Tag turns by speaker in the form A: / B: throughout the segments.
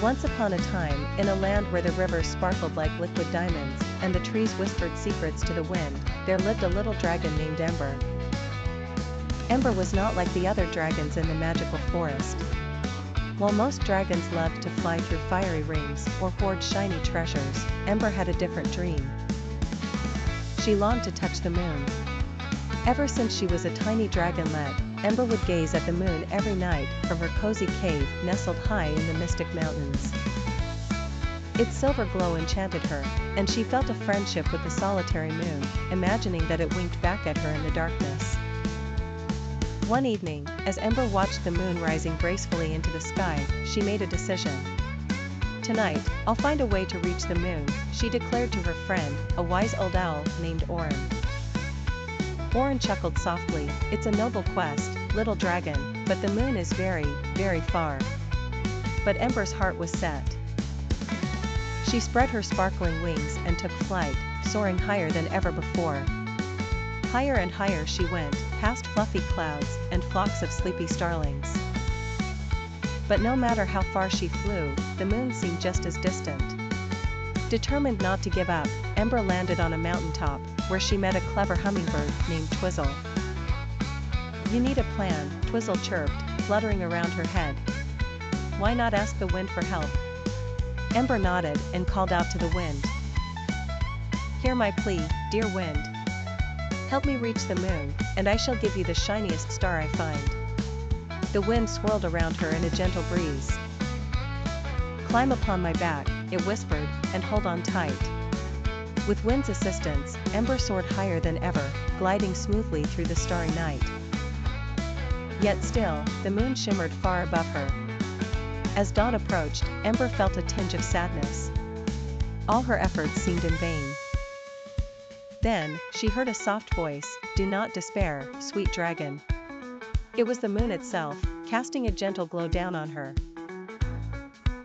A: Once upon a time, in a land where the rivers sparkled like liquid diamonds, and the trees whispered secrets to the wind, there lived a little dragon named Ember. Ember was not like the other dragons in the magical forest. While most dragons loved to fly through fiery rings or hoard shiny treasures, Ember had a different dream. She longed to touch the moon. Ever since she was a tiny dragonlet, Ember would gaze at the moon every night from her cozy cave nestled high in the mystic mountains. Its silver glow enchanted her, and she felt a friendship with the solitary moon, imagining that it winked back at her in the darkness. One evening, as Ember watched the moon rising gracefully into the sky, she made a decision. "Tonight, I'll find a way to reach the moon," she declared to her friend, a wise old owl named Orin. Orin chuckled softly, "It's a noble quest, little dragon, but the moon is very, very far." But Ember's heart was set. She spread her sparkling wings and took flight, soaring higher than ever before. Higher and higher she went, past fluffy clouds and flocks of sleepy starlings. But no matter how far she flew, the moon seemed just as distant. Determined not to give up, Ember landed on a mountaintop, where she met a clever hummingbird named Twizzle. "You need a plan," Twizzle chirped, fluttering around her head. "Why not ask the wind for help?" Ember nodded and called out to the wind. "Hear my plea, dear wind. Help me reach the moon, and I shall give you the shiniest star I find." The wind swirled around her in a gentle breeze. "Climb upon my back," it whispered, "and hold on tight." With wind's assistance, Ember soared higher than ever, gliding smoothly through the starry night. Yet still, the moon shimmered far above her. As dawn approached, Ember felt a tinge of sadness. All her efforts seemed in vain. Then, she heard a soft voice, "Do not despair, sweet dragon." It was the moon itself, casting a gentle glow down on her.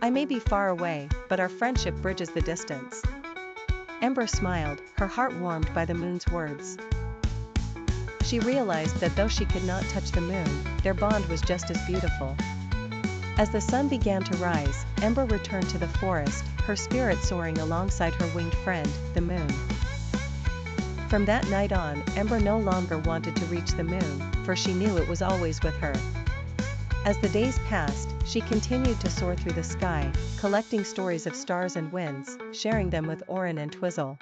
A: "I may be far away, but our friendship bridges the distance." Ember smiled, her heart warmed by the moon's words. She realized that though she could not touch the moon, their bond was just as beautiful. As the sun began to rise, Ember returned to the forest, her spirit soaring alongside her winged friend, the moon. From that night on, Ember no longer wanted to reach the moon, for she knew it was always with her. As the days passed, she continued to soar through the sky, collecting stories of stars and winds, sharing them with Orin and Twizzle.